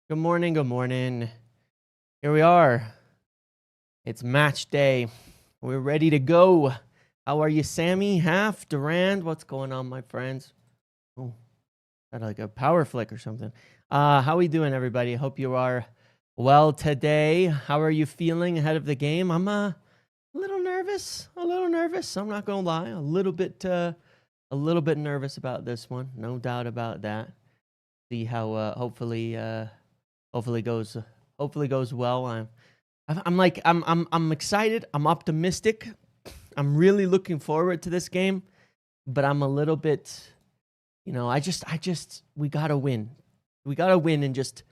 Good morning, good morning. Here we are. It's match day. We're ready to go. How are you, Sammy? Half, Durand? What's going on, my friends? Oh, got like a power flick or something. How we doing, everybody? Hope you are well today. How are you feeling ahead of the game? I'm a little nervous. I'm not gonna lie. A little bit nervous about this one. No doubt about that. See how hopefully goes well. I'm excited. I'm optimistic. I'm really looking forward to this game, but I'm a little bit, we gotta win. We gotta win. And just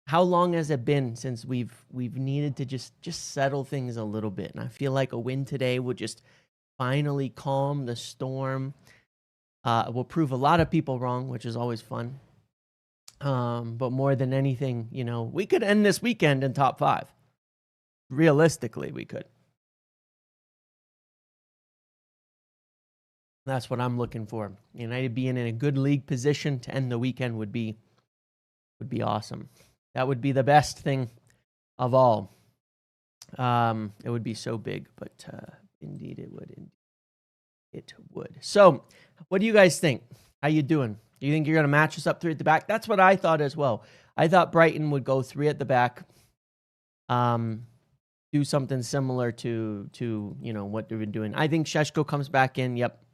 how long has it been since we've needed to just settle things a little bit? And I feel like a win today would just finally calm the storm. Will prove a lot of people wrong, which is always fun. But more than anything, we could end this weekend in top 5. Realistically, we could. That's what I'm looking for. United being in a good league position to end the weekend would be awesome. That would be the best thing of all. It would be so big, but indeed it would. It would. So, what do you guys think? How you doing? Do you think you're going to match us up 3 at the back? That's what I thought as well. I thought Brighton would go 3 at the back. Do something similar to what they've been doing. I think Šeško comes back in. Yep.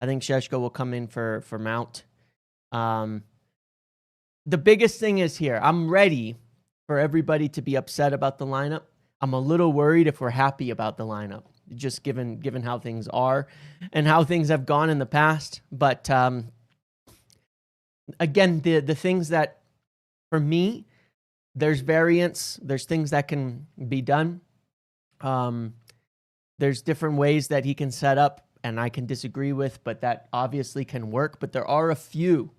I think Šeško will come in for Mount. The biggest thing is here. I'm ready for everybody to be upset about the lineup. I'm a little worried if we're happy about the lineup, just given how things are and how things have gone in the past. But again, the things that, for me, there's variance. There's things that can be done. There's different ways that he can set up, and I can disagree with, but that obviously can work. But there are a few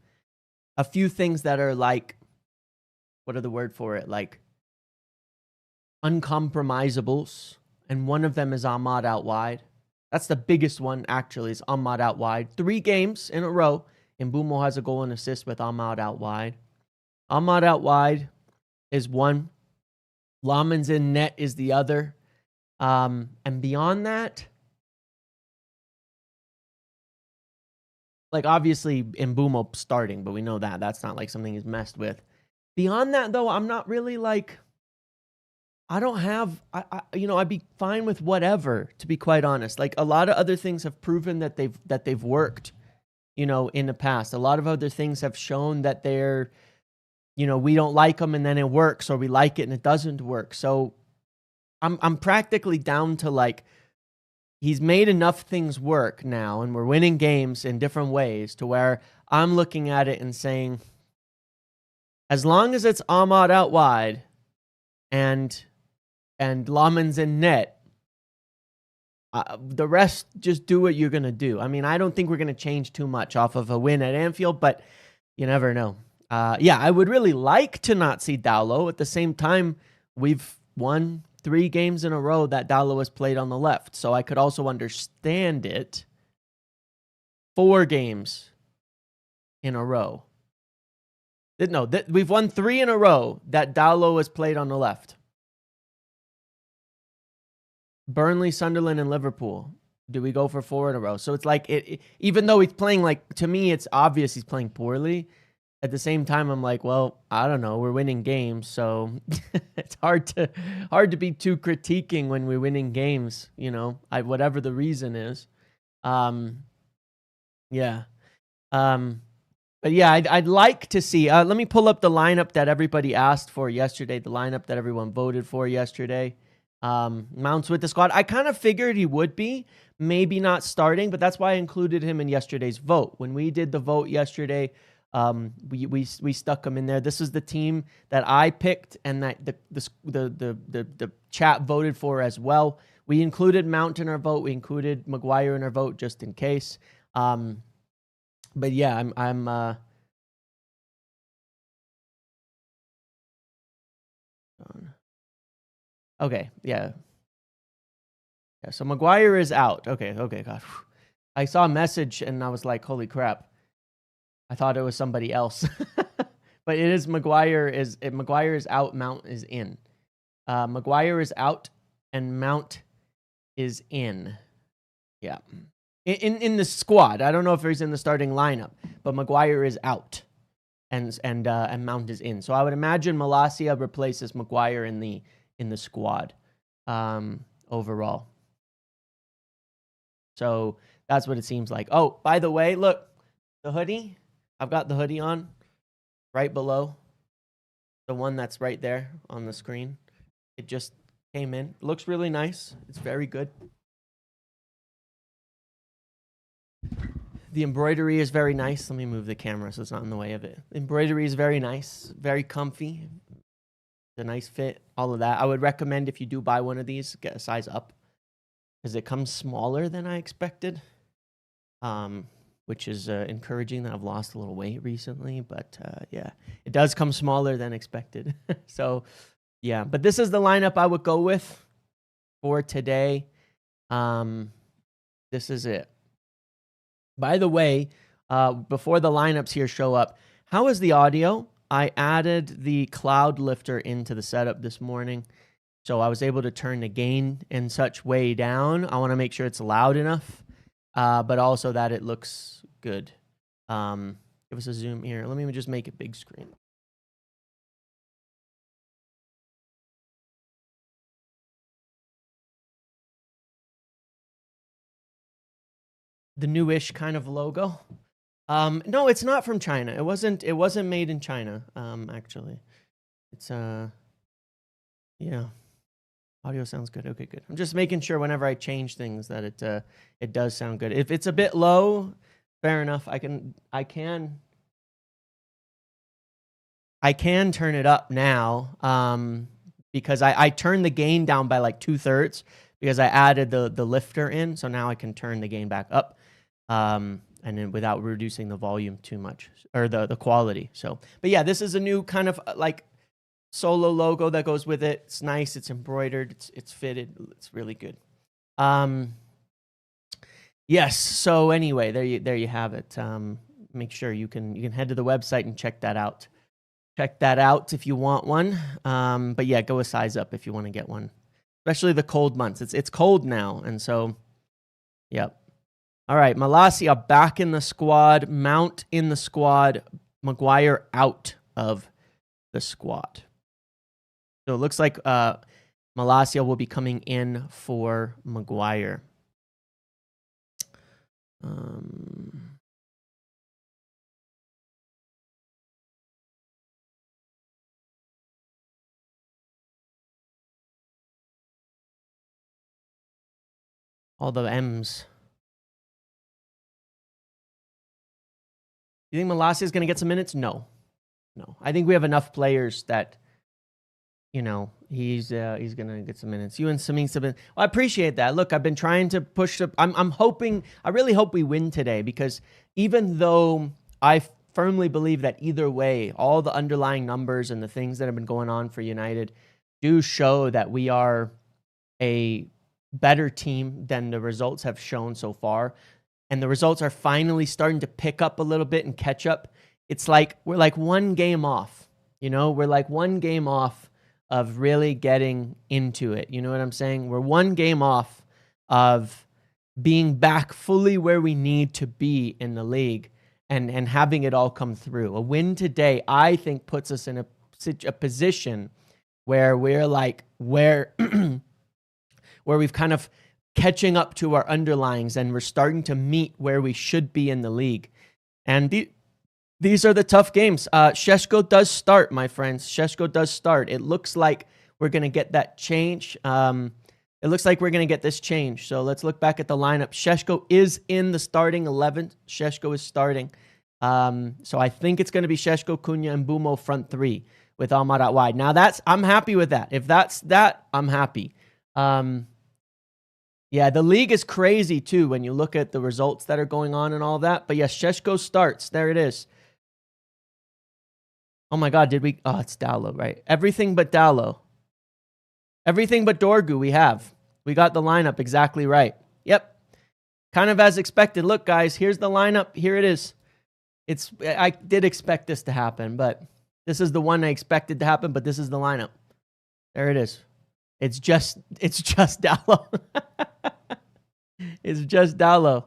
things that are like, what are the word for it? Like uncompromisables. And one of them is Ahmad out wide. That's the biggest one, actually, is Ahmad out wide. 3 games in a row, and Mbumo has a goal and assist with Ahmad out wide. Ahmad out wide is one. Laman's in net is the other. And beyond that, like obviously Mbumo starting, but we know that that's not like something he's messed with. Beyond that, though, I'm not really like, I'd be fine with whatever, to be quite honest. Like a lot of other things have proven that they've worked, in the past. A lot of other things have shown that they're, we don't like them and then it works, or we like it and it doesn't work. So I'm practically down to like, he's made enough things work now, and we're winning games in different ways to where I'm looking at it and saying, as long as it's Ahmad out wide and Laman's in net, the rest, just do what you're going to do. I mean, I don't think we're going to change too much off of a win at Anfield, but you never know. I would really like to not see Dowlow. At the same time, we've won 3 games in a row that Dowlow has played on the left, so I could also understand it. 4 games in a row. No, we've won 3 in a row that Dowlow has played on the left. Burnley, Sunderland, and Liverpool. Do we go for 4 in a row? So it's like, even though he's playing, like, to me, it's obvious he's playing poorly. At the same time, I'm like, well, I don't know. We're winning games, so it's hard to be too critiquing when we're winning games, whatever the reason is. Yeah. But yeah, I'd like to see, let me pull up the lineup that everybody asked for yesterday, the lineup that everyone voted for yesterday. Mounts with the squad. I kind of figured he would be, maybe not starting, but that's why I included him in yesterday's vote. When we did the vote yesterday, we stuck him in there. This is the team that I picked and that the chat voted for as well. We included Mount in our vote. We included Maguire in our vote just in case. But yeah, I'm okay, yeah. Yeah, so Maguire is out. Okay, God. I saw a message and I was like, holy crap. I thought it was somebody else. But it is Maguire is out, Mount is in. Maguire is out and Mount is in. Yeah. In the squad. I don't know if he's in the starting lineup, but Maguire is out and Mount is in. So I would imagine Malacia replaces Maguire in the squad overall. So that's what it seems like. Oh, by the way, look, the hoodie. I've got the hoodie on right below the one that's right there on the screen. It just came in. It looks really nice. It's very good. The embroidery is very nice. Let me move the camera so it's not in the way of it. The embroidery is very nice, very comfy. It's a nice fit, all of that. I would recommend if you do buy one of these, get a size up because it comes smaller than I expected, which is encouraging that I've lost a little weight recently. But yeah, it does come smaller than expected. So yeah, but this is the lineup I would go with for today. This is it. By the way, before the lineups here show up, how is the audio? I added the cloud lifter into the setup this morning, so I was able to turn the gain and such way down. I want to make sure it's loud enough, but also that it looks good. Give us a zoom here. Let me just make it big screen. The newish kind of logo. No, it's not from China. It wasn't made in China, actually. It's yeah. Audio sounds good. Okay, good. I'm just making sure whenever I change things that it does sound good. If it's a bit low, fair enough. I can turn it up now, because I turned the gain down by like 2/3 because I added the lifter in, so now I can turn the gain back up. And then without reducing the volume too much or the quality. So, but yeah, this is a new kind of like solo logo that goes with it. It's nice. It's embroidered. It's fitted. It's really good. Yes. So anyway, there you have it. Make sure you can head to the website and check that out. Check that out if you want one. But yeah, go a size up if you want to get one, especially the cold months. It's cold now, and so, yep. All right, Malacia back in the squad, Mount in the squad, Maguire out of the squad. So it looks like Malacia will be coming in for Maguire. All the M's. You think Malacia is going to get some minutes? No. I think we have enough players that, you know, he's going to get some minutes. You and Saming. Well, I appreciate that. Look, I've been trying to push up. I'm hoping. I really hope we win today, because even though I firmly believe that either way, all the underlying numbers and the things that have been going on for United do show that we are a better team than the results have shown so far. And the results are finally starting to pick up a little bit and catch up. It's like we're like one game off, you know? We're like one game off of really getting into it. You know what I'm saying? We're one game off of being back fully where we need to be in the league and having it all come through. A win today, I think, puts us in a position where we're like, where we've kind of catching up to our underlyings, and we're starting to meet where we should be in the league. And these are the tough games. Šeško does start, my friends. Šeško does start. It looks like we're going to get that change. It looks like we're going to get this change. So let's look back at the lineup. Šeško is in the starting 11. Šeško is starting. So I think it's going to be Šeško, Cunha, and Bumo front three with Almar out wide. Now I'm happy with that. If that's that, I'm happy. Yeah, the league is crazy too when you look at the results that are going on and all that. But yes, Šeško starts. There it is. Oh my God, oh, it's Dallo, right? Everything but Dallo. Everything but Dorgu we have. We got the lineup exactly right. Yep. Kind of as expected. Look, guys, here's the lineup. Here it is. I did expect this to happen, but This is the one I expected to happen, but this is the lineup. There it is. It's just Dallo. It's just Dallo.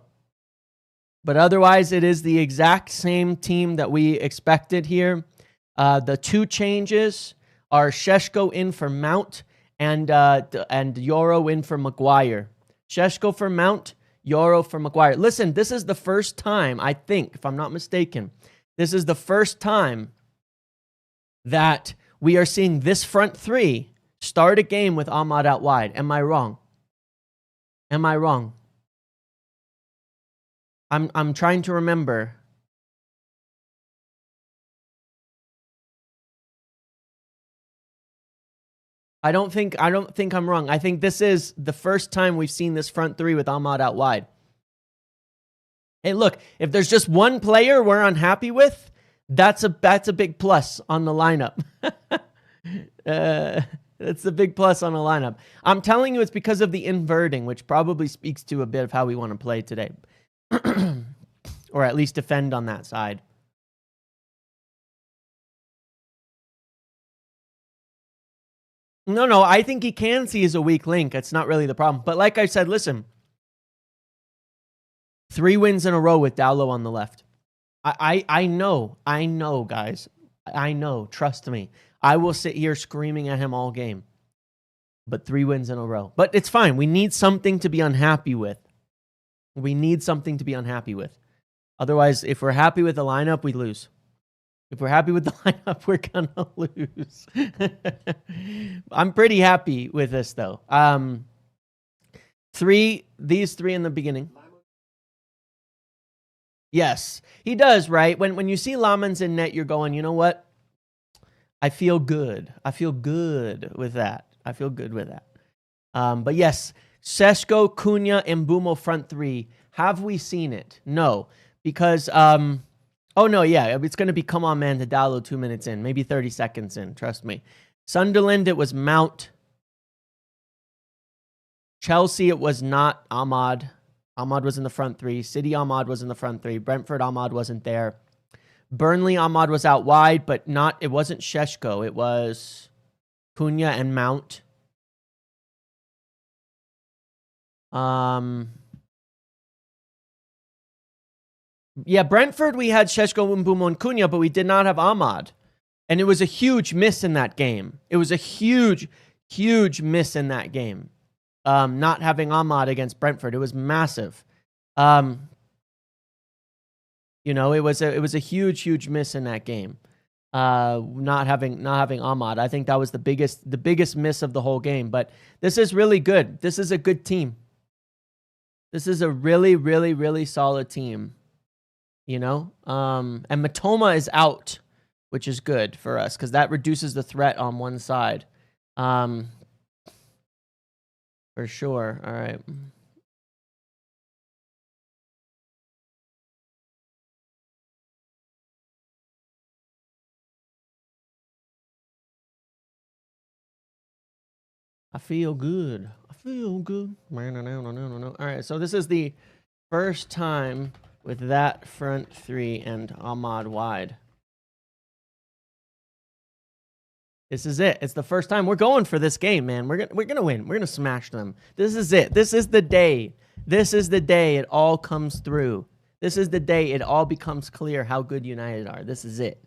But otherwise, it is the exact same team that we expected here. The two changes are Šeško in for Mount and Yoro in for Maguire. Šeško for Mount, Yoro for Maguire. Listen, this is the first time, I think, if I'm not mistaken, this is the first time that we are seeing this front three start a game with Ahmad out wide. Am I wrong? Am I wrong? I'm trying to remember. I don't think I'm wrong. I think this is the first time we've seen this front three with Ahmad out wide. Hey, look, if there's just one player we're unhappy with, that's a big plus on the lineup. It's a big plus on the lineup. I'm telling you, it's because of the inverting, which probably speaks to a bit of how we want to play today. Or at least defend on that side. No, I think he can see as a weak link. It's not really the problem. But like I said, listen. 3 wins in a row with Dallo on the left. I know, guys. I know. Trust me. I will sit here screaming at him all game. But 3 wins in a row. But it's fine. We need something to be unhappy with. We need something to be unhappy with. Otherwise, if we're happy with the lineup, we lose. If we're happy with the lineup, we're going to lose. I'm pretty happy with this, though. These three in the beginning. Yes, he does, right? When you see Lamans in net, you're going, you know what? I feel good. I feel good with that. But yes, Šeško, Cunha, and Mbeumo front three. Have we seen it? No. Because, oh no, yeah, it's going to be come on, man, to Dallo 2 minutes in. Maybe 30 seconds in, trust me. Sunderland, it was Mount. Chelsea, it was not Ahmad. Ahmad was in the front three. City, Ahmad was in the front three. Brentford, Ahmad wasn't there. Burnley, Ahmad was out wide, but it wasn't Šeško. It was Cunha and Mount. Yeah, Brentford, we had Šeško, Mbeumo, and Cunha, but we did not have Ahmad. And it was a huge miss in that game. It was a huge miss in that game. Not having Ahmad against Brentford. It was massive. You know, it was a huge miss in that game. Not having Ahmad. I think that was the biggest miss of the whole game. But this is really good. This is a good team. This is a really solid team. You know? And Matoma is out, which is good for us because that reduces the threat on one side. For sure. All right. I feel good. No. All right. So this is the first time with that front three and Ahmad wide. This is it. It's the first time we're going for this game, man. We're gonna win. We're gonna smash them. This is it. This is the day. This is the day it all comes through. This is the day it all becomes clear how good United are. This is it.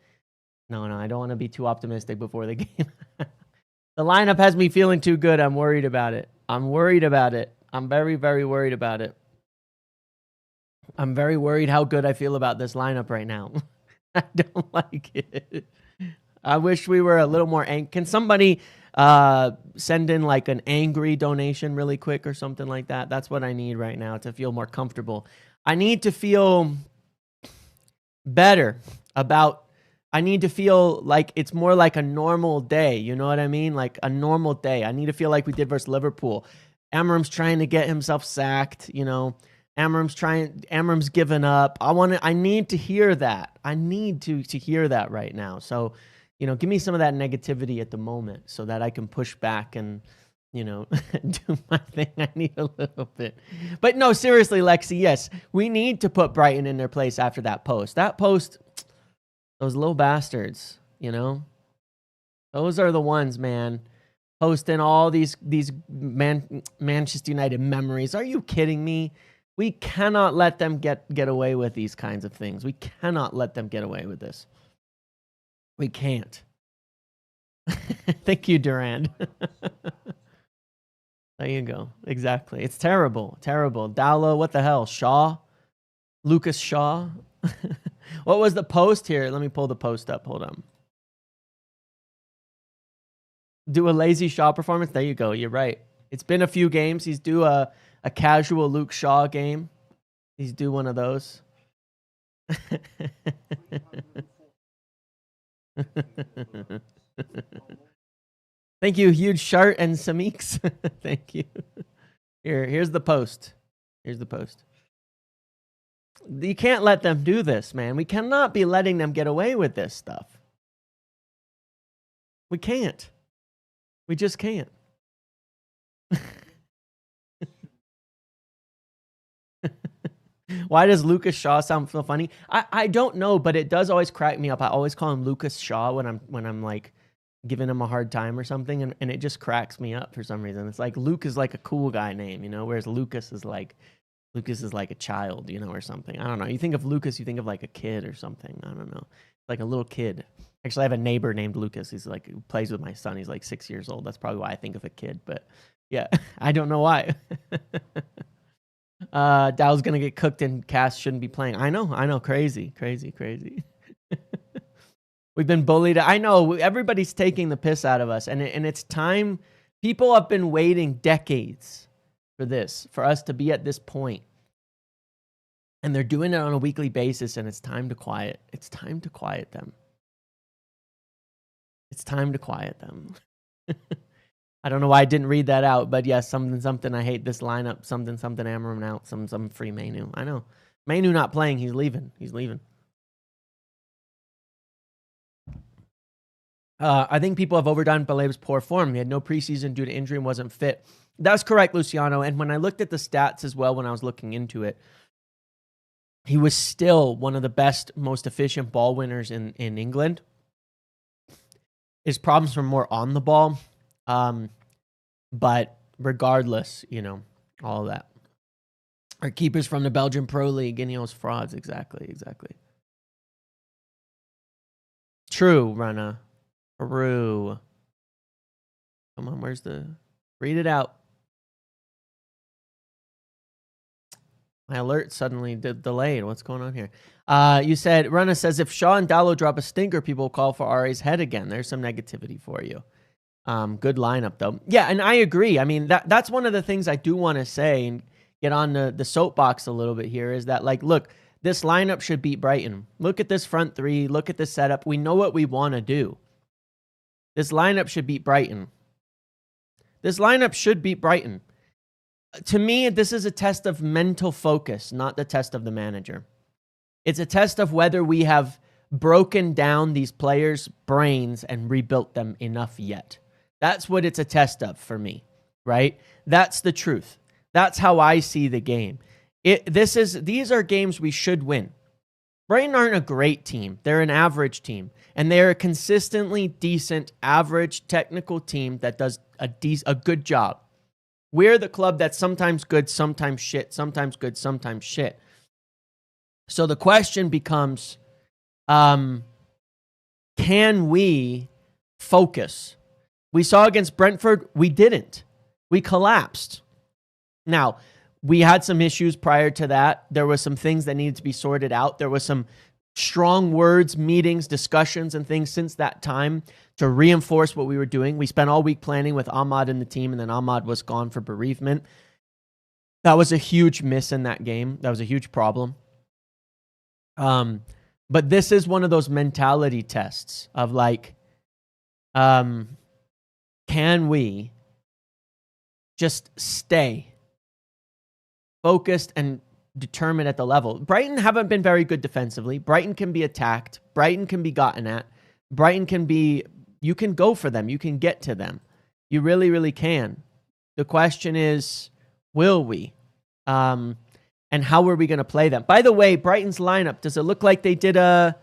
No, I don't want to be too optimistic before the game. The lineup has me feeling too good. I'm worried about it. I'm very worried about it. I'm very worried how good I feel about this lineup right now. I don't like it. I wish we were a little more Can somebody send in like an angry donation really quick or something like that? That's what I need right now to feel more comfortable. I need to feel better about... I need to feel like it's more like a normal day. You know what I mean? Like a normal day. I need to feel like we did versus Liverpool. Amram's trying to get himself sacked, you know. Amram's given up. I need to hear that. I need to hear that right now. So, you know, give me some of that negativity at the moment so that I can push back and, you know, do my thing. I need a little bit. But no, seriously, Lexi, yes, we need to put Brighton in their place after that post. That post, those little bastards. you know? Those are the ones, man. Posting all these Manchester United memories. Are you kidding me? We cannot let them get away with these kinds of things. We cannot let them get away with this. We can't. Thank you, Durand. There you go. Exactly. It's terrible. Terrible. Dowlow, what the hell? Shaw? Lucas Shaw? What was the post here? Let me pull the post up. Hold on. Do a lazy Shaw performance? There you go. You're right. It's been a few games. He's due a casual Luke Shaw game. He's due one of those. Thank you, Huge Shart and Samix. Thank you. Here's the post. Here's the post. You can't let them do this, man. We cannot be letting them get away with this stuff. We can't. We just can't. Why does Lucas Shaw sound so funny? I don't know, but it does always crack me up. I always call him Lucas Shaw when I'm like giving him a hard time or something, and it just cracks me up for some reason. It's like Luke is like a cool guy name, you know, whereas Lucas is like a child, you know, or something. I don't know. You think of Lucas, you think of like a kid or something. I don't know. Like a little kid. Actually, I have a neighbor named Lucas. He's like, who plays with my son. He's like 6 years old. That's probably why I think of a kid, but yeah, I don't know why. Dow's gonna get cooked and Cass shouldn't be playing. I know. Crazy. We've been bullied. I know everybody's taking the piss out of us, and it's time. People have been waiting decades for this, for us to be at this point, and they're doing it on a weekly basis. And it's time to quiet. It's time to quiet them. It's time to quiet them. I don't know why I didn't read that out, but yes, something. I hate this lineup. Something. Amarim out. Some free Mainu. I know. Mainu not playing. He's leaving. I think people have overdone Baleb's poor form. He had no preseason due to injury and wasn't fit. That's correct, Luciano. And when I looked at the stats as well, when I was looking into it, he was still one of the best, most efficient ball winners in England. His problems were more on the ball. But regardless, you know, all of that. Our keepers from the Belgian Pro League, Ineos frauds. Exactly. True, Rana. True. Come on, where's the... Read it out. My alert suddenly delayed. What's going on here? You said, Rana says, if Shaw and Dallo drop a stinker, people will call for Ari's head again. There's some negativity for you. Good lineup, though. Yeah, and I agree. I mean, that's one of the things I do want to say and get on the soapbox a little bit here is that, like, look, this lineup should beat Brighton. Look at this front three. Look at this setup. We know what we want to do. This lineup should beat Brighton. To me, this is a test of mental focus, not the test of the manager. It's a test of whether we have broken down these players' brains and rebuilt them enough yet. That's what it's a test of for me, right? That's the truth. That's how I see the game. These are games we should win. Brighton aren't a great team. They're an average team. And they're a consistently decent, average, technical team that does a good job. We're the club that's sometimes good, sometimes shit, sometimes good, sometimes shit. So the question becomes, can we focus? We saw against Brentford, we didn't. We collapsed. Now, we had some issues prior to that. There were some things that needed to be sorted out. There was some strong words, meetings, discussions, and things since that time to reinforce what we were doing. We spent all week planning with Ahmad and the team, and then Ahmad was gone for bereavement. That was a huge miss in that game. That was a huge problem. But this is one of those mentality tests of like, can we just stay focused and determined at the level? Brighton haven't been very good defensively. Brighton can be attacked. Brighton can be gotten at. Brighton can be, you can go for them. You can get to them. You really, really can. The question is, will we? And how are we going to play them? By the way, Brighton's lineup, does it look like they did a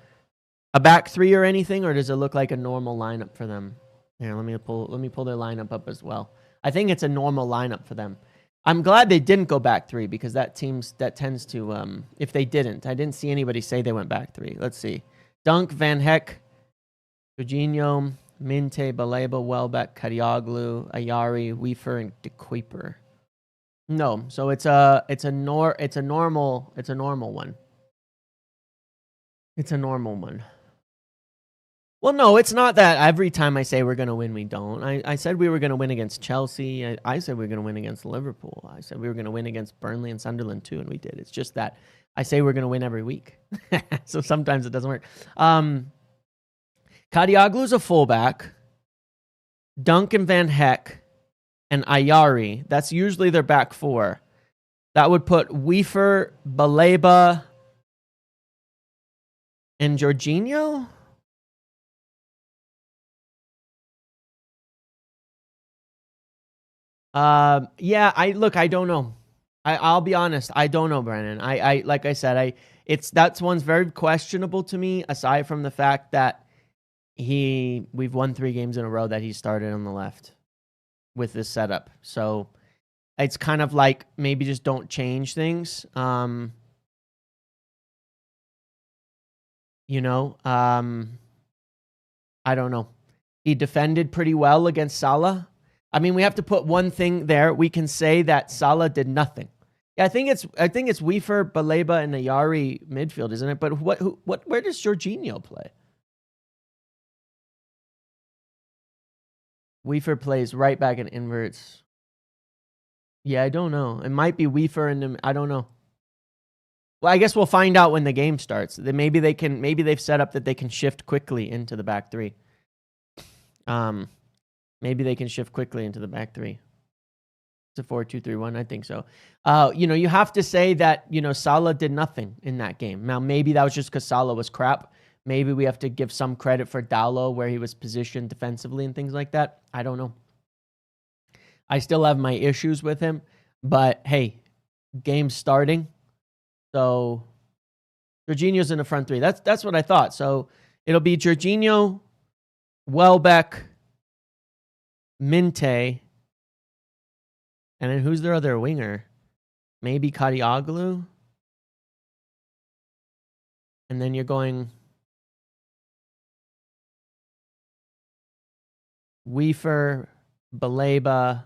a back three or anything, or does it look like a normal lineup for them? Here, let me pull their lineup up as well. I think it's a normal lineup for them. I'm glad they didn't go back three because that tends to if they didn't. I didn't see anybody say they went back three. Let's see. Dunk, Van Heck, Jorginho, Minte, Baleba, Welbeck, Kadioglu, Ayari, Weaver, and De Kuiper. No, so it's a normal one. It's a normal one. Well, no, it's not that every time I say we're going to win, we don't. I said we were going to win against Chelsea. I said we were going to win against Liverpool. I said we were going to win against Burnley and Sunderland too, and we did. It's just that I say we're going to win every week. So sometimes it doesn't work. Kadioglu's a fullback. Duncan Van Heck and Ayari. That's usually their back four. That would put Weaver, Baleba, and Jorginho? Yeah, I don't know. I'll be honest, I don't know, Brandon. I like I said, that's one's very questionable to me, aside from the fact that we've won 3 games in a row that he started on the left with this setup. So it's kind of like maybe just don't change things. I don't know. He defended pretty well against Salah. I mean, we have to put one thing there. We can say that Salah did nothing. Yeah, I think it's Weaver, Baleba, and Ayari midfield, isn't it? But where does Jorginho play? Weaver plays right back and inverts. Yeah, I don't know. It might be Weaver and I don't know. Well, I guess we'll find out when the game starts. Maybe they've set up that they can shift quickly into the back three. Maybe they can shift quickly into the back three. It's a 4-2-3-1, I think so. You have to say that, Salah did nothing in that game. Now, maybe that was just because Salah was crap. Maybe we have to give some credit for Dalot where he was positioned defensively and things like that. I don't know. I still have my issues with him, but hey, game's starting. So Jorginho's in the front three. That's what I thought. So it'll be Jorginho, Welbeck, Minte, and then who's their other winger? Maybe Kadioglu? And then you're going Weaver, Baleba.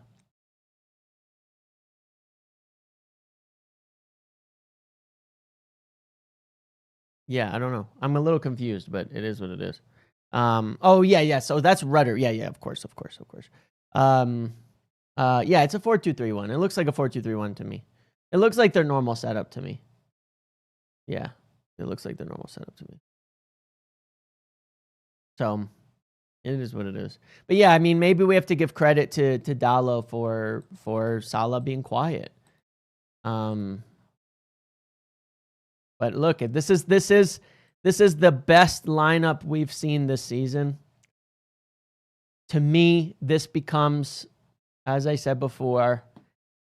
Yeah, I don't know. I'm a little confused, but it is what it is. Oh yeah. So that's Rudder. Yeah. Of course. Yeah, it's a 4-2-3-1. It looks like a 4-2-3-1 to me. It looks like their normal setup to me. Yeah, it looks like their normal setup to me. So it is what it is. But yeah, I mean, maybe we have to give credit to Dalot for Salah being quiet. But look, this is the best lineup we've seen this season. To me, this becomes, as I said before,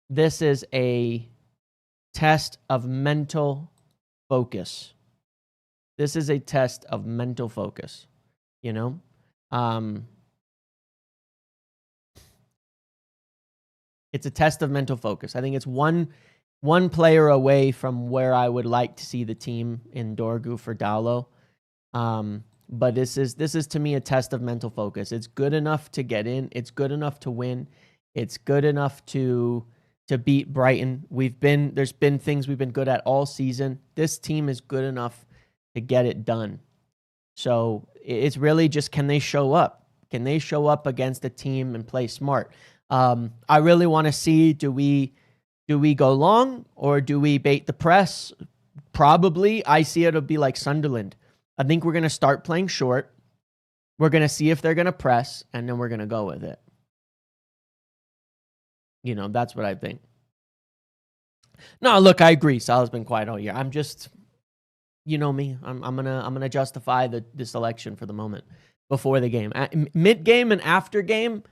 this is a test of mental focus. This is a test of mental focus, It's a test of mental focus. I think it's one player away from where I would like to see the team in Dorgu for Dalot. But this is to me a test of mental focus. It's good enough to get in. It's good enough to win. It's good enough to beat Brighton. There's been things we've been good at all season. This team is good enough to get it done. So it's really just, can they show up? Can they show up against a team and play smart? I really want to see, do we go long or do we bait the press? Probably. I see it'll be like Sunderland. I think we're going to start playing short. We're going to see if they're going to press, and then we're going to go with it. That's what I think. No, look, I agree. Salah's been quiet all year. I'm just, me. I'm gonna justify the selection for the moment before the game. Mid game and after game,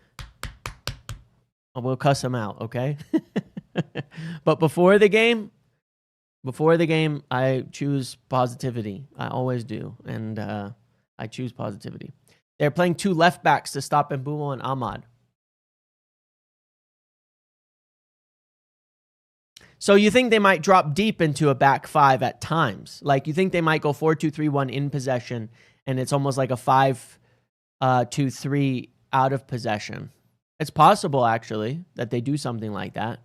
we'll cuss him out, okay? But before the game, I choose positivity. I always do. And I choose positivity. They're playing 2 left backs to stop Mbumo and Ahmad. So you think they might drop deep into a back 5 at times? Like, you think they might go 4-2-3-1 in possession, and it's almost like a 5-2-3 out of possession. It's possible, actually, that they do something like that,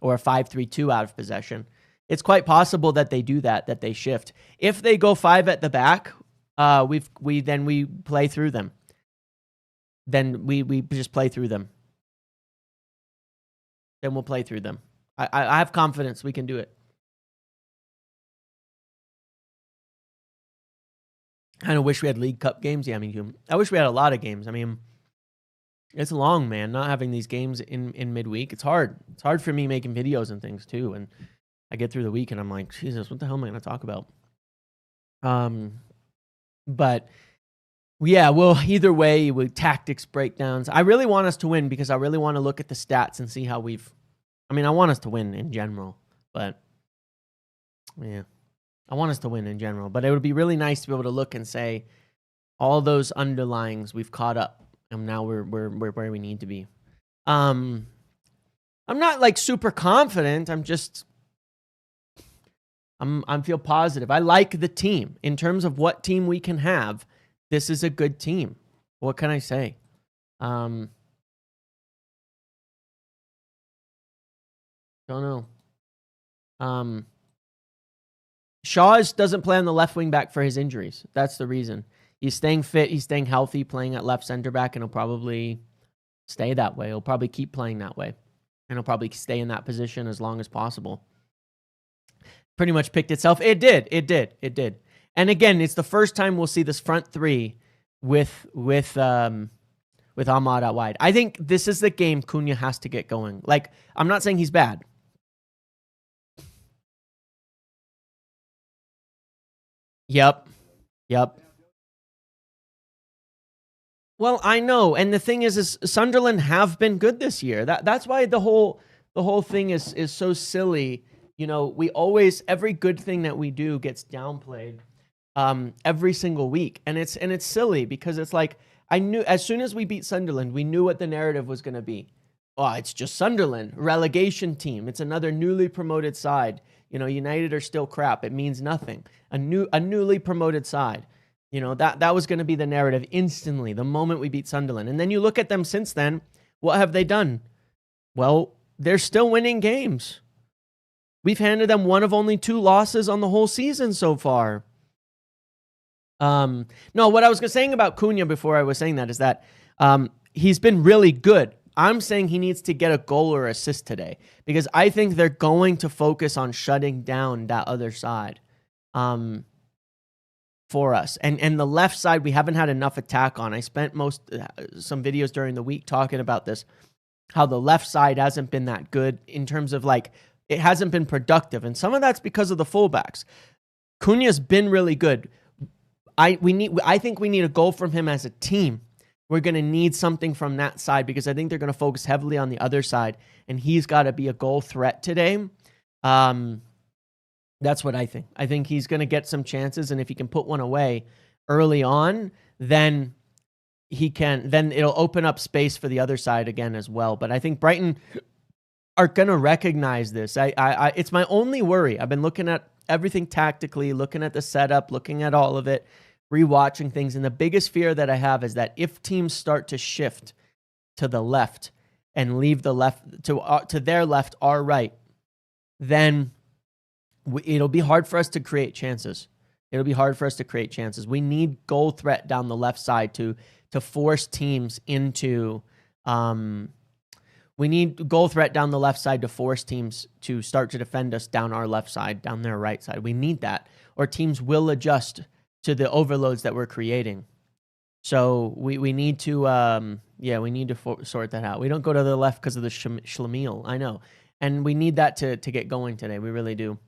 or a 5-3-2 out of possession. It's quite possible that they do that they shift. If they go 5 at the back, we play through them. Then we just play through them. Then we'll play through them. I have confidence we can do it. I kind of wish we had League Cup games. Yeah, I mean, I wish we had a lot of games. I mean, it's long, man, not having these games in midweek. It's hard. It's hard for me making videos and things, too. And I get through the week, and I'm like, Jesus, what the hell am I going to talk about? But, yeah, well, either way, with tactics breakdowns, I really want us to win because I really want to look at the stats and see how we've... I mean, I want us to win in general, but yeah, I want us to win in general. But it would be really nice to be able to look and say, all those underlyings we've caught up, and now we're where we need to be. I'm not like super confident. I feel positive. I like the team in terms of what team we can have. This is a good team. What can I say? Don't know. Shaw doesn't play on the left wing back for his injuries. That's the reason. He's staying fit. He's staying healthy, playing at left center back, and he'll probably stay that way. He'll probably keep playing that way, and he'll probably stay in that position as long as possible. Pretty much picked itself. It did. And again, it's the first time we'll see this front 3 with Ahmad out wide. I think this is the game Cunha has to get going. Like, I'm not saying he's bad. Yep. Well, I know, and the thing is Sunderland have been good this year. That's why the whole thing is so silly. You know, we always, every good thing that we do gets downplayed every single week, and it's silly because it's like, I knew as soon as we beat Sunderland, we knew what the narrative was going to be. Oh, it's just Sunderland, relegation team. It's another newly promoted side. You know, United are still crap. It means nothing. A newly promoted side. You know, that was going to be the narrative instantly, the moment we beat Sunderland. And then you look at them since then, what have they done? Well, they're still winning games. We've handed them one of only 2 losses on the whole season so far. No, what I was saying about Cunha before I was saying that is that he's been really good. I'm saying he needs to get a goal or assist today because I think they're going to focus on shutting down that other side for us. And the left side, we haven't had enough attack on. I spent some videos during the week talking about this, how the left side hasn't been that good in terms of like, it hasn't been productive. And some of that's because of the fullbacks. Cunha's been really good. I think we need a goal from him as a team. We're going to need something from that side because I think they're going to focus heavily on the other side, and he's got to be a goal threat today. That's what I think. I think he's going to get some chances, and if he can put one away early on, then it'll open up space for the other side again as well. But I think Brighton are going to recognize this. It's my only worry. I've been looking at everything tactically, looking at the setup, looking at all of it, rewatching things. And the biggest fear that I have is that if teams start to shift to the left and leave the left to their left, our right, then it'll be hard for us to create chances. It'll be hard for us to create chances. We need goal threat down the left side to force teams into, we need goal threat down the left side to force teams to start to defend us down our left side, down their right side. We need that, or teams will adjust to the overloads that we're creating. So we need to, we need to sort that out. We don't go to the left because of the schlemiel, I know. And we need that to get going today. We really do.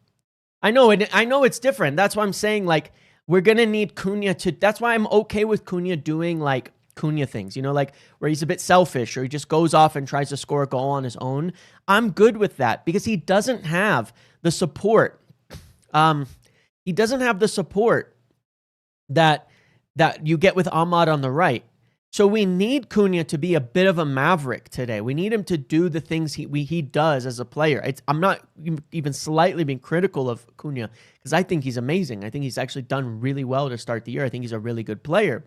I know it's different. That's why I'm saying, like, we're going to need Cunha that's why I'm okay with Cunha doing, like, Cunha things, you know, like where he's a bit selfish or he just goes off and tries to score a goal on his own. I'm good with that because he doesn't have the support. He doesn't have the support that that you get with Ahmad on the right. So we need Cunha to be a bit of a maverick today. We need him to do the things he does as a player. I'm not even slightly being critical of Cunha because I think he's amazing. I think he's actually done really well to start the year. I think he's a really good player.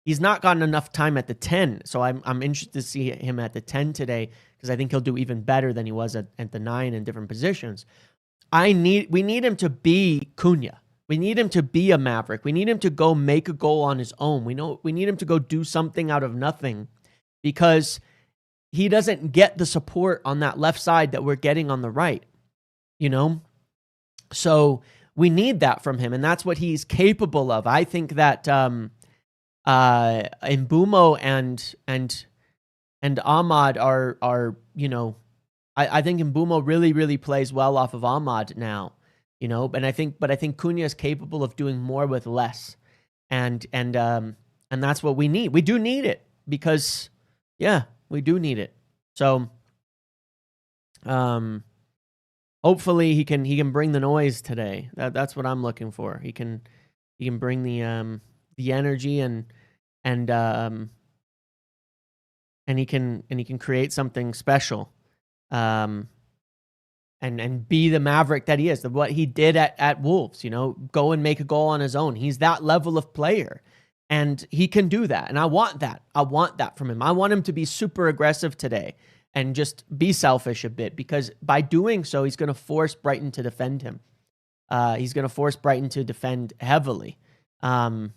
He's not gotten enough time at the 10, so I'm interested to see him at the 10 today because I think he'll do even better than he was at the 9 in different positions. We need him to be Cunha. We need him to be a maverick. We need him to go make a goal on his own. We need him to go do something out of nothing because he doesn't get the support on that left side that we're getting on the right, you know? So we need that from him, and that's what he's capable of. I think that Mbeumo and Ahmad are you know, I think Mbeumo really, really plays well off of Ahmad now. You know, but I think Cunha is capable of doing more with less, and that's what we need. We do need it because, yeah, we do need it. So, hopefully he can bring the noise today. That's what I'm looking for. He can bring the energy and he can create something special. And be the maverick that he is, what he did at Wolves, you know, go and make a goal on his own. He's that level of player, and he can do that. And I want that. I want that from him. I want him to be super aggressive today and just be selfish a bit, because by doing so, he's going to force Brighton to defend him. He's going to force Brighton to defend heavily. And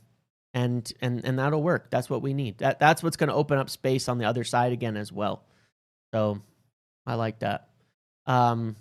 that'll work. That's what we need. That's what's going to open up space on the other side again as well. So I like that. I'm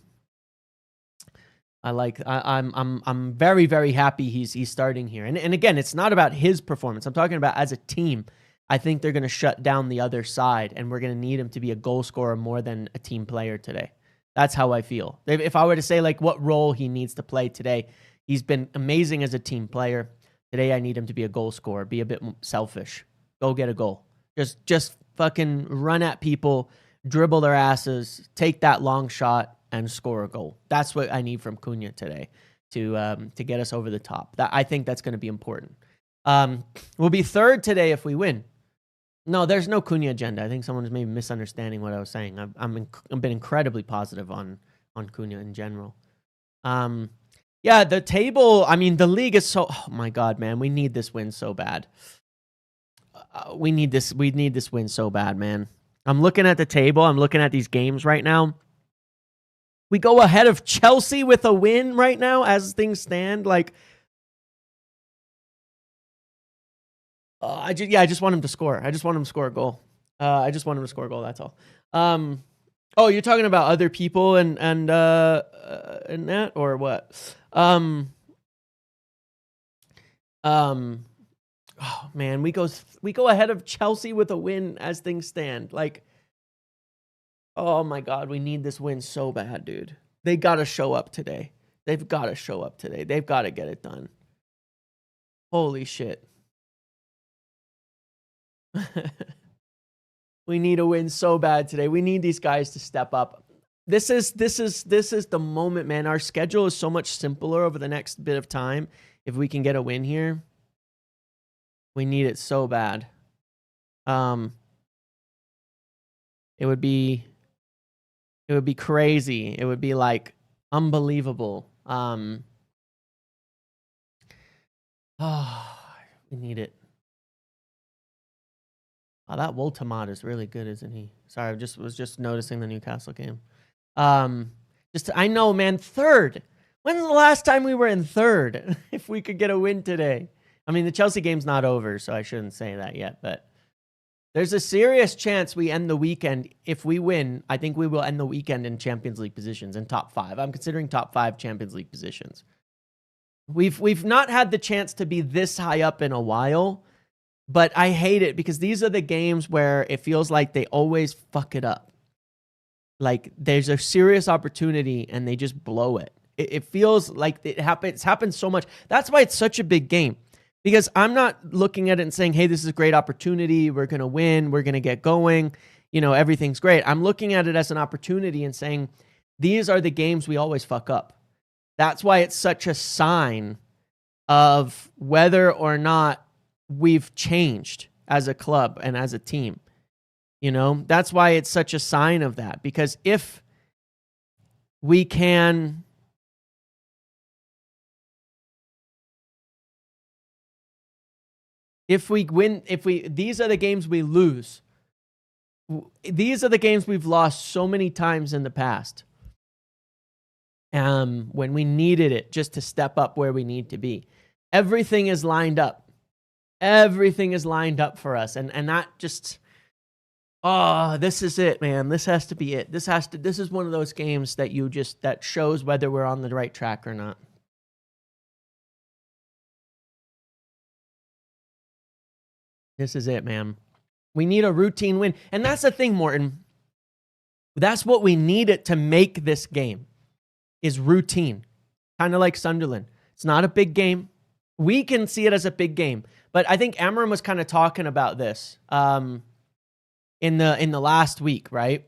very, very happy he's starting here. And again, it's not about his performance. I'm talking about as a team. I think they're going to shut down the other side, and we're going to need him to be a goal scorer more than a team player today. That's how I feel. If I were to say like what role he needs to play today, he's been amazing as a team player. Today I need him to be a goal scorer, be a bit selfish. Go get a goal. Just fucking run at people, dribble their asses, take that long shot, and score a goal. That's what I need from Cunha today to get us over the top. I think that's going to be important. We'll be third today if we win. No, there's no Cunha agenda. I think someone's maybe misunderstanding what I was saying. I've been incredibly positive on Cunha in general. Yeah, the table, I mean, the league is so, oh my God, man, we need this win so bad. We need this win so bad, man. I'm looking at the table. I'm looking at these games right now. We go ahead of Chelsea with a win right now as things stand. Like, I just want him to score. I just want him to score a goal. That's all. Oh, you're talking about other people and that, or what? Oh man, we go ahead of Chelsea with a win as things stand. Like, oh my God, we need this win so bad, dude. They got to show up today. They've got to get it done. Holy shit. We need a win so bad today. We need these guys to step up. This is the moment, man. Our schedule is so much simpler over the next bit of time. If we can get a win here, we need it so bad. It would be crazy. It would be like unbelievable. Oh, we need it. Oh, that Woltamod is really good, isn't he? Sorry, I was just noticing the Newcastle game. I know, man, third. When's the last time we were in third? If we could get a win today. I mean, the Chelsea game's not over, so I shouldn't say that yet, but there's a serious chance we end the weekend. If we win, I think we will end the weekend in Champions League positions, in top 5. I'm considering top 5 Champions League positions. We've not had the chance to be this high up in a while, but I hate it because these are the games where it feels like they always fuck it up. Like there's a serious opportunity and they just blow it. It feels like it's happened so much. That's why it's such a big game. Because I'm not looking at it and saying, hey, this is a great opportunity. We're going to win. We're going to get going. You know, everything's great. I'm looking at it as an opportunity and saying, these are the games we always fuck up. That's why it's such a sign of whether or not we've changed as a club and as a team. You know, that's why it's such a sign of that, because if we can if we win, these are the games we lose. These are the games we've lost so many times in the past. When we needed it just to step up where we need to be. Everything is lined up. Everything is lined up for us. And not just, oh, this is it, man. This has to be it. This is one of those games that that shows whether we're on the right track or not. This is it, man. We need a routine win. And that's the thing, Morton. That's what we needed to make this game, is routine. Kind of like Sunderland. It's not a big game. We can see it as a big game. But I think Amarim was kind of talking about this in the last week, right?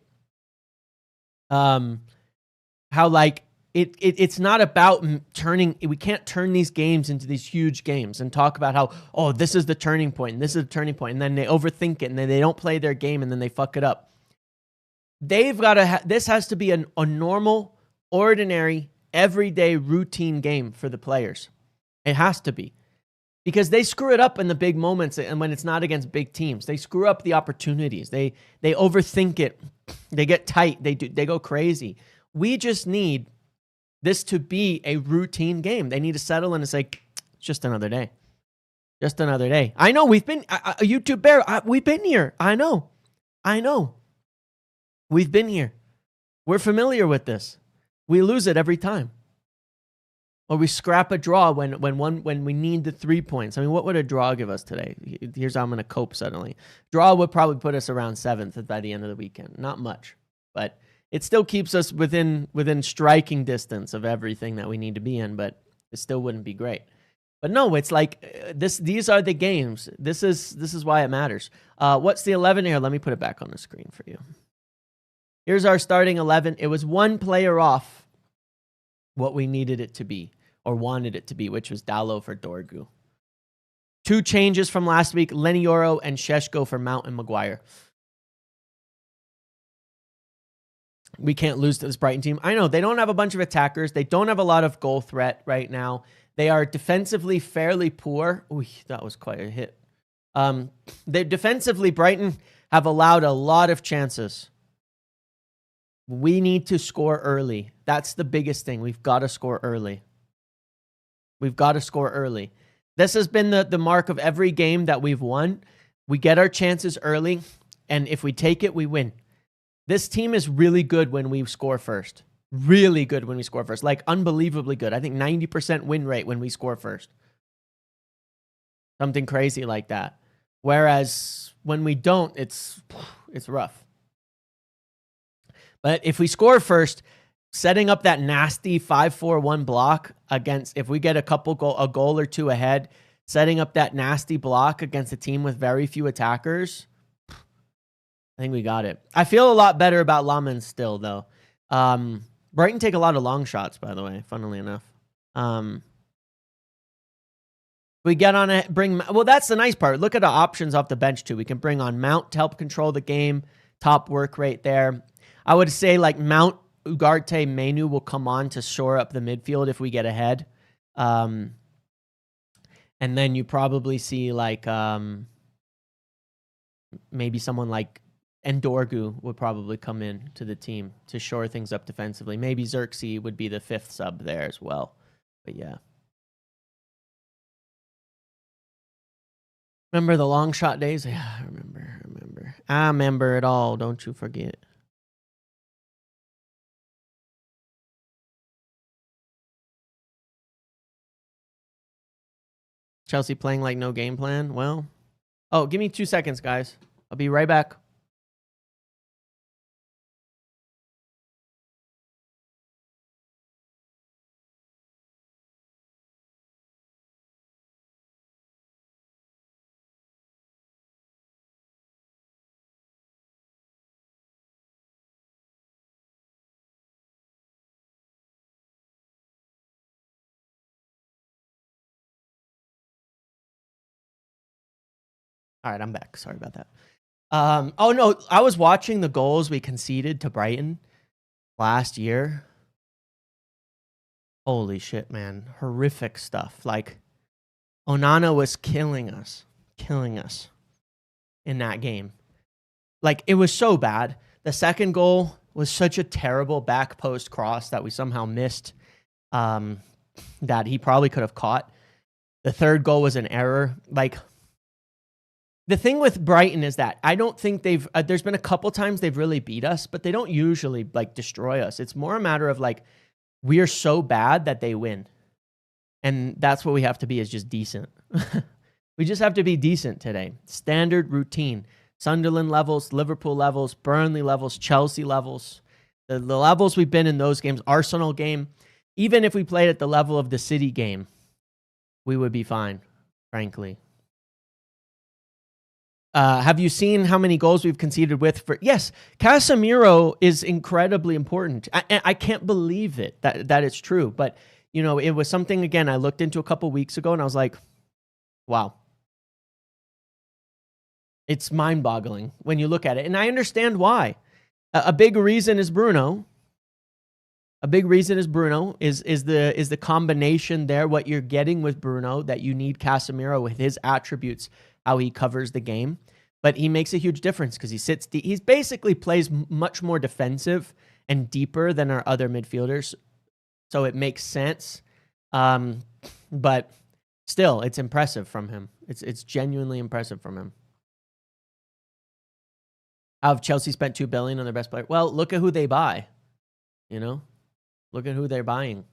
How like it's not about turning. We can't turn these games into these huge games and talk about how, oh, this is the turning point and this is the turning point, and then they overthink it and then they don't play their game and then they fuck it up. They've got to. This has to be a normal, ordinary, everyday routine game for the players. It has to be, because they screw it up in the big moments, and when it's not against big teams, they screw up the opportunities. They overthink it. They get tight. They go crazy. We just need this to be a routine game. They need to settle in and say, it's just another day. Just another day. I know we've been, YouTube Bear, we've been here. I know. We've been here. We're familiar with this. We lose it every time. Or we scrap a draw when we need the 3 points. I mean, what would a draw give us today? Here's how I'm going to cope suddenly. Draw would probably put us around 7th by the end of the weekend. Not much, but it still keeps us within striking distance of everything that we need to be in, but it still wouldn't be great. But no, it's like these are the games. This is why it matters. What's the 11 here? Let me put it back on the screen for you. Here's our starting 11. It was one player off what we needed it to be, or wanted it to be, which was Dallo for Dorgu. 2 changes from last week, Lenioro and Sheshko for Mount and Maguire. We can't lose to this Brighton team. I know, they don't have a bunch of attackers. They don't have a lot of goal threat right now. They are defensively fairly poor. Ooh, that was quite a hit. They defensively, Brighton have allowed a lot of chances. We need to score early. That's the biggest thing. We've got to score early. We've got to score early. This has been the mark of every game that we've won. We get our chances early, and if we take it, we win. This team is really good when we score first. Really good when we score first. Like, unbelievably good. I think 90% win rate when we score first. Something crazy like that. Whereas when we don't, it's rough. But if we score first, setting up that nasty 5-4-1 block against, if we get a goal or two ahead, setting up that nasty block against a team with very few attackers, I think we got it. I feel a lot better about Laman still, though. Brighton take a lot of long shots, by the way, funnily enough. We get on it, well, that's the nice part. Look at the options off the bench, too. We can bring on Mount to help control the game. Top work rate there. I would say, like, Mount, Ugarte, Menu will come on to shore up the midfield if we get ahead. And then you probably see, like, maybe someone like Endorgu would probably come in to the team to shore things up defensively. Maybe Xerxes would be the 5th sub there as well. But yeah. Remember the long shot days? Yeah, I remember. I remember it all. Don't you forget. Chelsea playing like no game plan? Well, oh, give me 2 seconds, guys. I'll be right back. All right, I'm back. Sorry about that. Oh no, I was watching the goals we conceded to Brighton last year. Holy shit, man. Horrific stuff. Like, Onana was killing us in that game. Like, it was so bad. The second goal was such a terrible back post cross that we somehow missed, that he probably could have caught. The third goal was an error. Like, the thing with Brighton is that I don't think they've, there's been a couple times they've really beat us, but they don't usually, like, destroy us. It's more a matter of, like, we are so bad that they win. And that's what we have to be, is just decent. We just have to be decent today. Standard routine. Sunderland levels, Liverpool levels, Burnley levels, Chelsea levels. The levels we've been in those games, Arsenal game. Even if we played at the level of the City game, we would be fine, frankly. Have you seen how many goals we've conceded with? Yes, Casemiro is incredibly important. I can't believe it that it's true. But, you know, it was something, again, I looked into a couple weeks ago and I was like, wow. It's mind-boggling when you look at it. And I understand why. A big reason is Bruno. A big reason is Bruno, is the combination there, what you're getting with Bruno, that you need Casemiro with his attributes, how he covers the game. But he makes a huge difference because he sits deep. He basically plays much more defensive and deeper than our other midfielders. So it makes sense. But still, it's impressive from him. It's genuinely impressive from him. How have Chelsea spent $2 billion on their best player? Well, look at who they buy. You know? Look at who they're buying.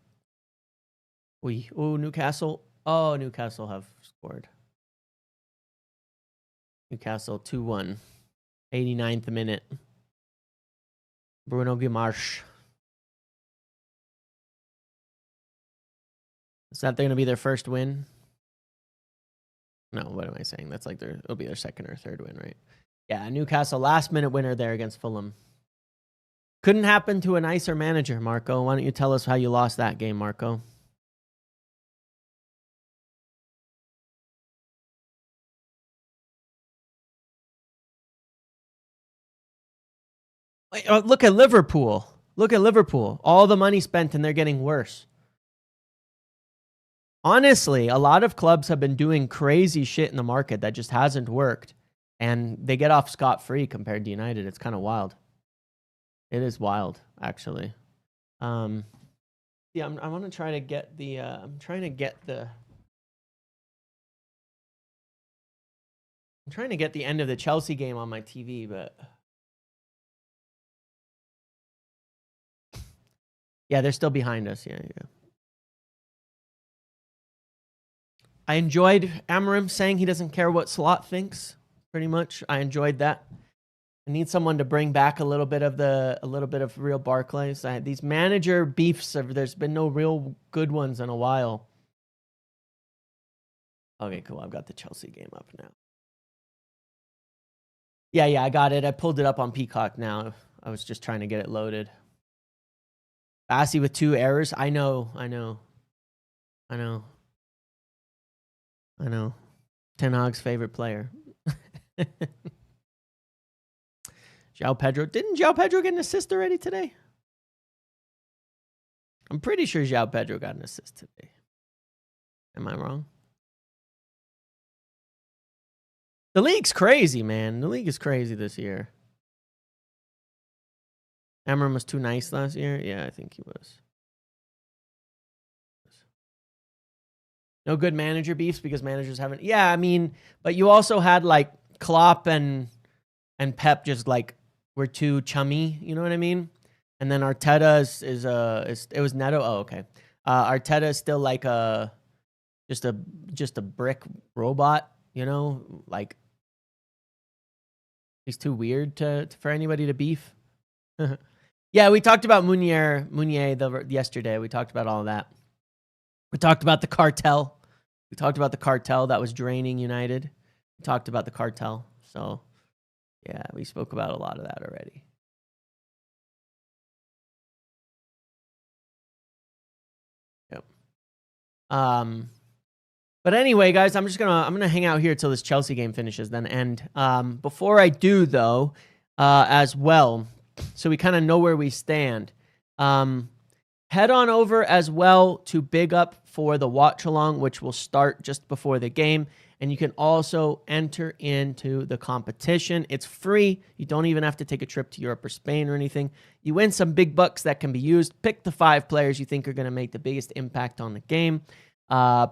Newcastle. Oh, Newcastle have scored. Newcastle 2-1. 89th minute. Bruno Guimaraes. Is that going to be their first win? No, what am I saying? That's like it'll be their second or third win, right? Yeah, Newcastle last minute winner there against Fulham. Couldn't happen to a nicer manager, Marco. Why don't you tell us how you lost that game, Marco? Look at Liverpool. Look at Liverpool. All the money spent and they're getting worse. Honestly, a lot of clubs have been doing crazy shit in the market that just hasn't worked. And they get off scot-free compared to United. It's kind of wild. It is wild, actually. Yeah, I want to try to get the. I'm trying to get the end of the Chelsea game on my TV, but yeah, they're still behind us. Yeah. I enjoyed Amarim saying he doesn't care what Slot thinks. Pretty much, I enjoyed that. I need someone to bring back a little bit of real Barclays. These manager beefs, there's been no real good ones in a while. Okay, cool. I've got the Chelsea game up now. Yeah, I got it. I pulled it up on Peacock now. I was just trying to get it loaded. Bassey with 2 errors. I know. Ten Hag's favorite player. João Pedro. Didn't João Pedro get an assist already today? I'm pretty sure João Pedro got an assist today. Am I wrong? The league's crazy, man. The league is crazy this year. Amarim was too nice last year. Yeah, I think he was. No good manager beefs because managers haven't. Yeah, I mean, but you also had like Klopp and Pep just like were too chummy. You know what I mean? And then Arteta is it was Neto. Oh, okay. Arteta is still like just a brick robot. You know, like he's too weird for anybody to beef. Yeah, we talked about Meunier yesterday. We talked about all of that. We talked about the cartel. We talked about the cartel that was draining United. We talked about the cartel. So, yeah, we spoke about a lot of that already. Yep. But anyway, guys, I'm gonna hang out here till this Chelsea game finishes, then end. Before I do, though, as well, so we kind of know where we stand. Head on over as well to Big Up for the watch along, which will start just before the game. And you can also enter into the competition. It's free. You don't even have to take a trip to Europe or Spain or anything. You win some big bucks that can be used. Pick the 5 players you think are going to make the biggest impact on the game.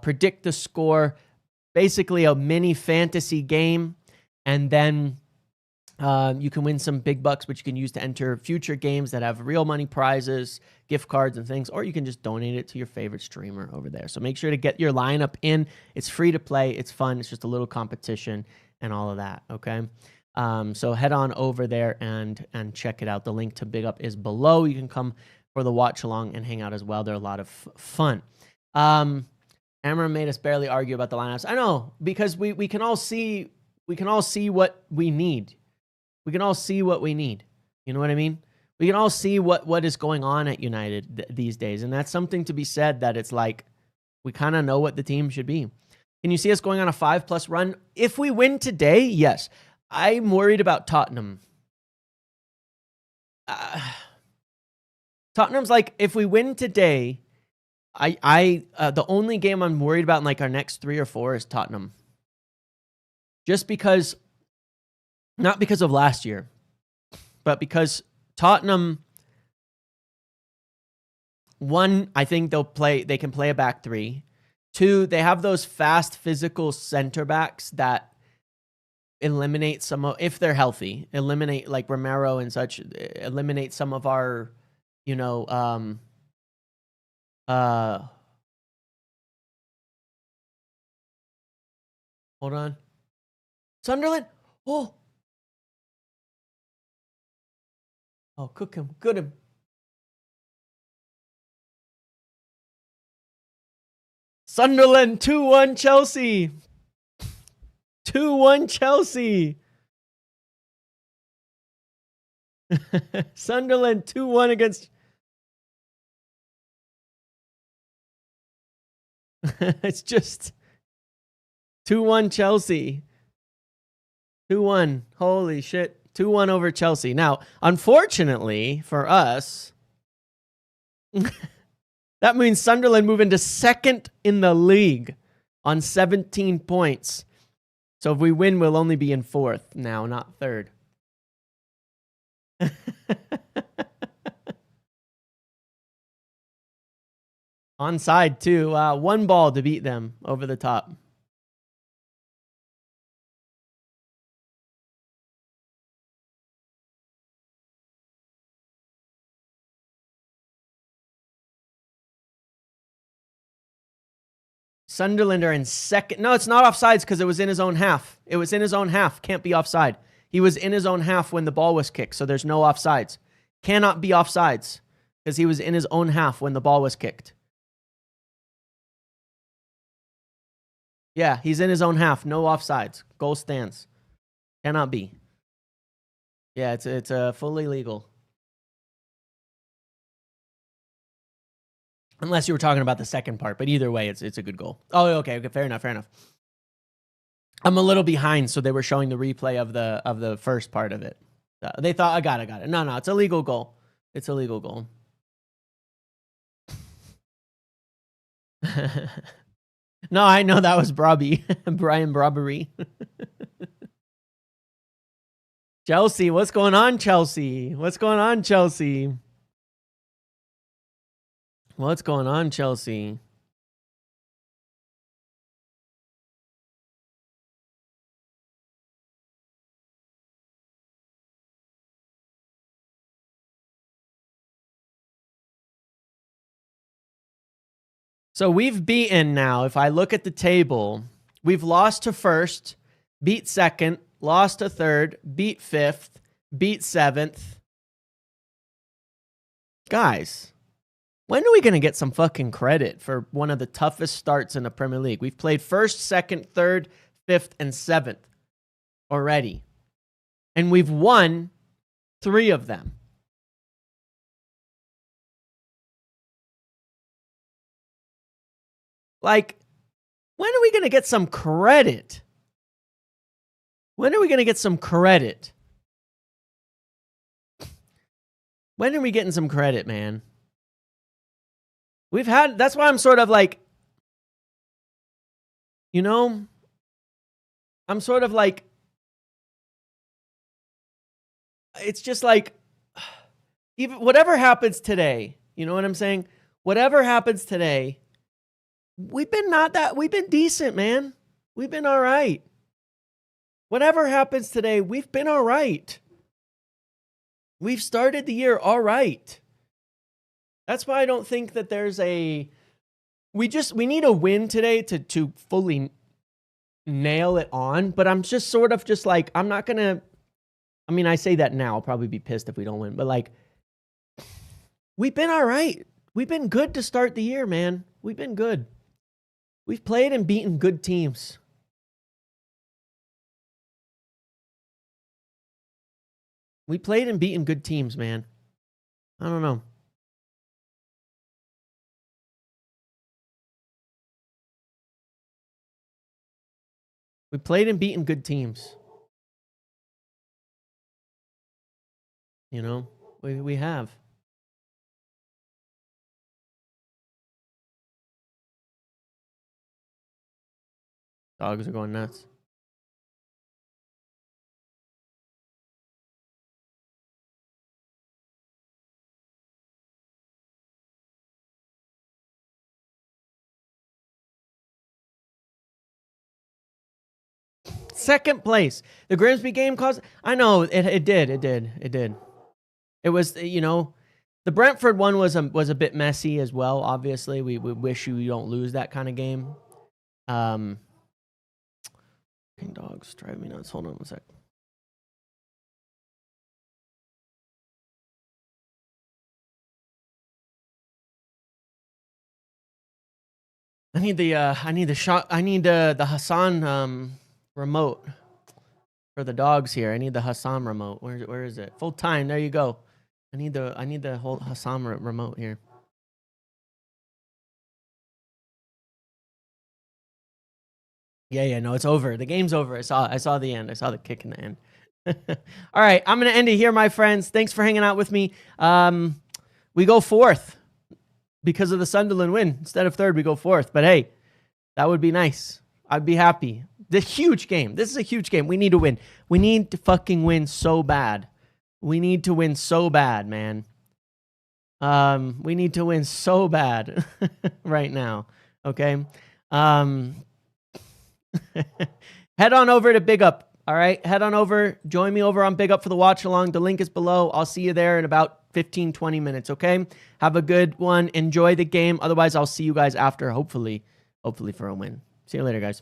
Predict the score. Basically a mini fantasy game. And then you can win some big bucks, which you can use to enter future games that have real money prizes, gift cards, and things, or you can just donate it to your favorite streamer over there. So make sure to get your lineup in. It's free to play. It's fun. It's just a little competition and all of that, okay? So head on over there and check it out. The link to Big Up is below. You can come for the watch along and hang out as well. They're a lot of fun. Amber made us barely argue about the lineups. I know, because we can all see what we need. We can all see what we need. You know what I mean? We can all see what is going on at United these days. And that's something to be said, that it's like we kind of know what the team should be. Can you see us going on a 5+ run? If we win today, yes. I'm worried about Tottenham. Tottenham's like, if we win today, the only game I'm worried about in like our next 3 or 4 is Tottenham. Just because, not because of last year, but because Tottenham, one, I think they can play a back 3. 2, they have those fast physical center backs that eliminate if they're healthy, eliminate like Romero and such, eliminate some of our, hold on. Sunderland. Oh, cook him. Good him. Sunderland 2-1 Chelsea. 2-1 Chelsea. Sunderland 2-1 against. It's just 2-1 Chelsea. 2-1. Holy shit. 2-1 over Chelsea. Now, unfortunately for us, that means Sunderland move into second in the league on 17 points. So if we win, we'll only be in 4th now, not 3rd. Onside too. 1 ball to beat them over the top. Sunderland are in second. No, it's not offsides because it was in his own half. It was in his own half. Can't be offside. He was in his own half when the ball was kicked, so there's no offsides. Cannot be offsides because he was in his own half when the ball was kicked. Yeah, he's in his own half. No offsides. Goal stands. Cannot be. Yeah, it's fully legal. Unless you were talking about the second part, but either way, it's a good goal. Oh, okay, fair enough. I'm a little behind, so they were showing the replay of the first part of it. They thought I got it. No, it's a legal goal. It's a legal goal. No, I know that was Brobby. Brian Brobbery. Chelsea, what's going on, Chelsea? What's going on, Chelsea? What's going on, Chelsea? So we've beaten now, if I look at the table, we've lost to 1st, beat 2nd, lost to 3rd, beat 5th, beat 7th. Guys, when are we going to get some fucking credit for one of the toughest starts in the Premier League? We've played 1st, 2nd, 3rd, 5th, and 7th already. And we've won 3 of them. Like, When are we going to get some credit? When are we going to get some credit? When are we getting some credit, man? That's why I'm sort of like, you know, I'm sort of like, it's just like, even whatever happens today, you know what I'm saying? Whatever happens today, we've been decent, man. We've been all right. Whatever happens today, we've been all right. We've started the year all right. That's why I don't think that there's we need a win today to fully nail it on, but I'm just sort of just like, I'm not going to, I mean, I say that now, I'll probably be pissed if we don't win, but like, we've been all right. We've been good to start the year, man. We've been good. We've played and beaten good teams. We played and beaten good teams, man. I don't know. We played and beaten good teams. You know, we have. Dogs are going nuts. Second place. The Grimsby game caused. I know it did. It was, you know, the Brentford one was a bit messy as well. Obviously, we wish you don't lose that kind of game. Dogs drive me nuts. Hold on one sec. I need the Hassan remote for the dogs here. I need the Hassan remote. Where is it? Full time. There you go. I need the whole Hassan remote here. Yeah, no, it's over. The game's over. I saw the end. I saw the kick in the end. All right, I'm gonna end it here, my friends. Thanks for hanging out with me. We go fourth because of the Sunderland win. Instead of third, we go fourth. But hey, that would be nice. I'd be happy. The huge game. This is a huge game. We need to win. We need to fucking win so bad. We need to win so bad, man. We need to win so bad right now. Okay. Head on over to Big Up. All right. Head on over. Join me over on Big Up for the watch along. The link is below. I'll see you there in about 15, 20 minutes. Okay. Have a good one. Enjoy the game. Otherwise, I'll see you guys after, hopefully for a win. See you later, guys.